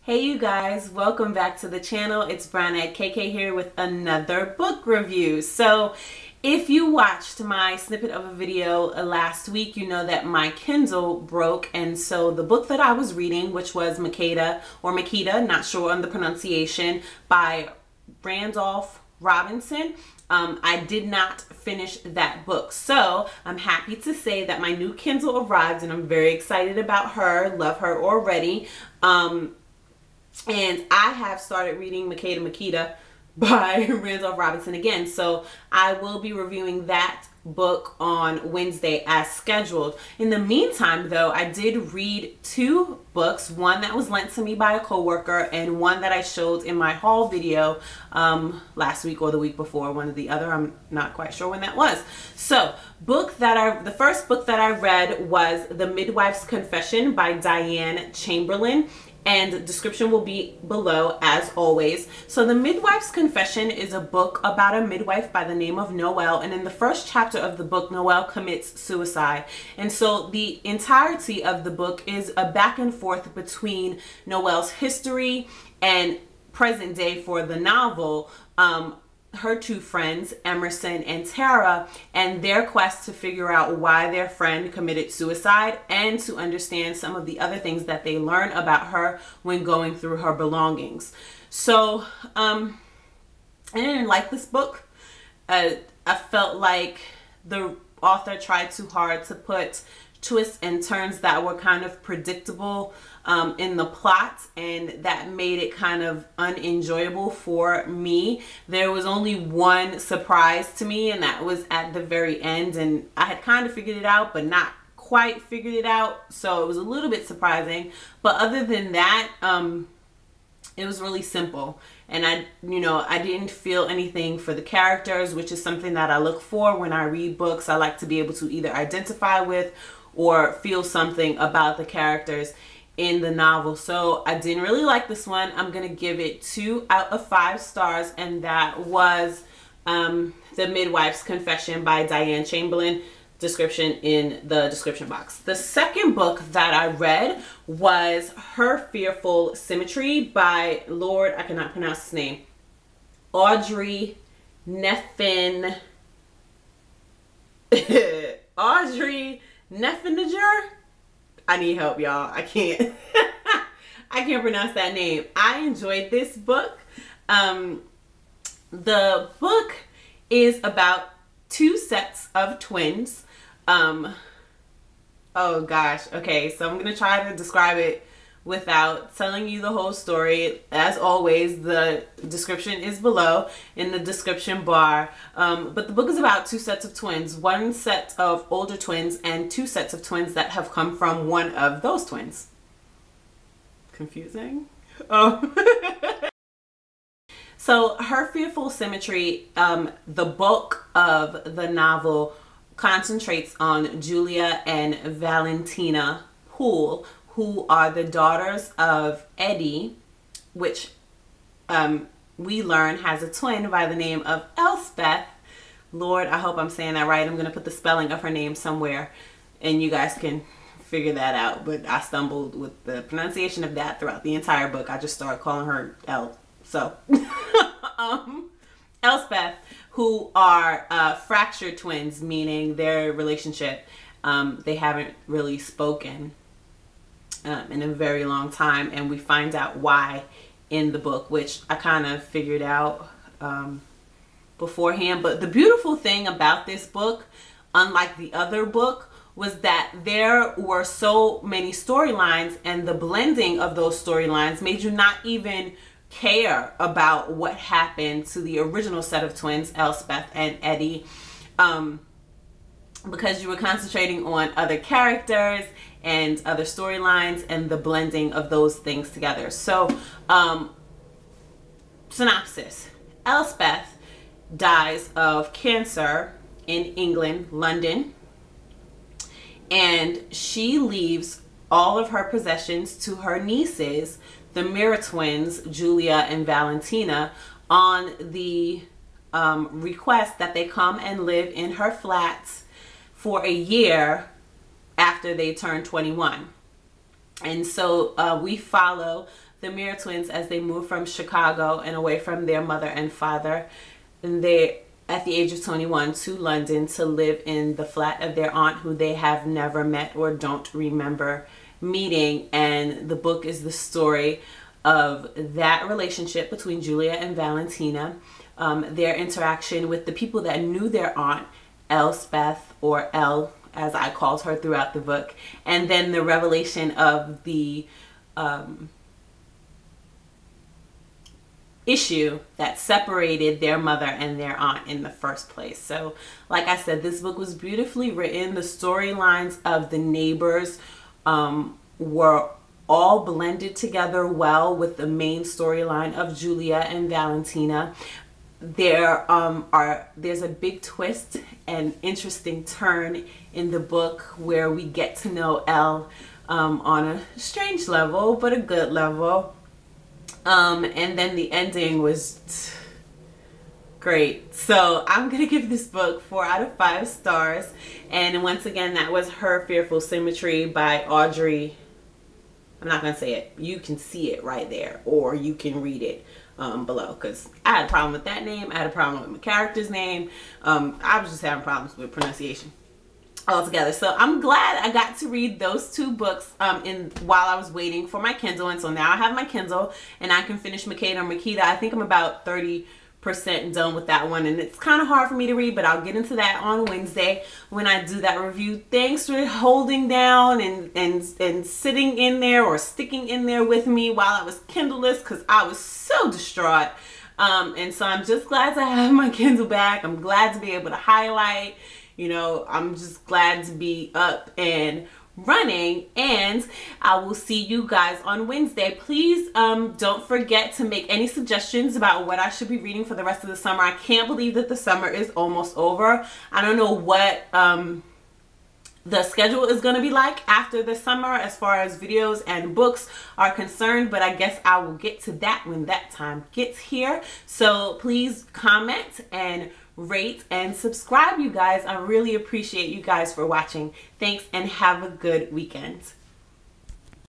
Hey you guys, welcome back to the channel. It's Brownnette KK here with another book review. So if you watched my snippet of a video last week, you know that my Kindle broke, and so the book that I was reading, which was Makeda, not sure on the pronunciation, by Randolph Robinson, I did not finish that book. So I'm happy to say that my new Kindle arrived and I'm very excited about her. Love her already. And I have started reading Makeda by Randolph Robinson again. So I will be reviewing that book on Wednesday as scheduled. In the meantime, though, I did read two books, one that was lent to me by a coworker and one that I showed in my haul video last week or the week before, one or the other. I'm not quite sure when that was. So the first book that I read was The Midwife's Confession by Diane Chamberlain. And the description will be below as always. So The Midwife's Confession is a book about a midwife by the name of Noelle, and in the first chapter of the book, Noelle commits suicide. And so the entirety of the book is a back and forth between Noelle's history and present day for the novel, her two friends, Emerson and Tara, and their quest to figure out why their friend committed suicide and to understand some of the other things that they learn about her when going through her belongings. So I didn't like this book. I felt like the author tried too hard to put twists and turns that were kind of predictable in the plot, and that made it kind of unenjoyable for me. There was only one surprise to me, and that was at the very end, and I had kind of figured it out but not quite figured it out, so it was a little bit surprising. But other than that, it was really simple, and I didn't feel anything for the characters, which is something that I look for when I read books. I like to be able to either identify with or feel something about the characters in the novel. So I didn't really like this one. I'm gonna give it 2 out of 5 stars, and that was The Midwife's Confession by Diane Chamberlain. Description in the description box. The second book that I read was Her Fearful Symmetry by I cannot pronounce his name, Audry Audrey Niffenegger. I need help, y'all. I can't I can't pronounce that name. I enjoyed this book. The book is about 2 sets of twins. Oh gosh. Okay, so I'm gonna try to describe it without telling you the whole story. As always, the description is below in the description bar. But the book is about 2 sets of twins, 1 set of older twins and 2 sets of twins that have come from one of those twins. Confusing? Oh. So Her Fearful Symmetry, the bulk of the novel concentrates on Julia and Valentina Poole, who are the daughters of Eddie, which we learn has a twin by the name of Elspeth. Lord, I hope I'm saying that right. I'm going to put the spelling of her name somewhere and you guys can figure that out. But I stumbled with the pronunciation of that throughout the entire book. I just started calling her El. So Elspeth, who are fractured twins, meaning their relationship, they haven't really spoken in a very long time, and we find out why in the book, which I kind of figured out beforehand. But the beautiful thing about this book, unlike the other book, was that there were so many storylines, and the blending of those storylines made you not even care about what happened to the original set of twins, Elspeth and Eddie, because you were concentrating on other characters and other storylines and the blending of those things together. So synopsis: Elspeth dies of cancer in England, London, and she leaves all of her possessions to her nieces, the mirror twins, Julia and Valentina, on the request that they come and live in her flats for a year after they turn 21. And so we follow the Mirror twins as they move from Chicago and away from their mother and father. And they, at the age of 21, to London to live in the flat of their aunt, who they have never met or don't remember meeting. And the book is the story of that relationship between Julia and Valentina, their interaction with the people that knew their aunt, Elspeth, or Elle, as I called her throughout the book, and then the revelation of the issue that separated their mother and their aunt in the first place. So like I said, this book was beautifully written. The storylines of the neighbors were all blended together well with the main storyline of Julia and Valentina. There's a big twist and interesting turn in the book where we get to know Elle on a strange level, but a good level. And then the ending was great. So I'm gonna give this book 4 out of 5 stars. And once again, that was Her Fearful Symmetry by Audrey. I'm not gonna say it. You can see it right there, or you can read it below, because I had a problem with that name. I had a problem with my character's name. I was just having problems with pronunciation altogether. So I'm glad I got to read those 2 books while I was waiting for my Kindle. And so now I have my Kindle and I can finish Makeda or Makita. I think I'm about 30% done with that one, and it's kind of hard for me to read, but I'll get into that on Wednesday when I do that review. Thanks for holding down and sitting in there or sticking in there with me while I was Kindleless, because I was so distraught. And so I'm just glad to have my Kindle back. I'm glad to be able to highlight. You know, I'm just glad to be up and running, and I will see you guys on Wednesday. Please don't forget to make any suggestions about what I should be reading for the rest of the summer. I can't believe that the summer is almost over. I don't know what the schedule is going to be like after the summer as far as videos and books are concerned, but I guess I will get to that when that time gets here. So please comment and rate and subscribe, you guys. I really appreciate you guys for watching. Thanks, and have a good weekend.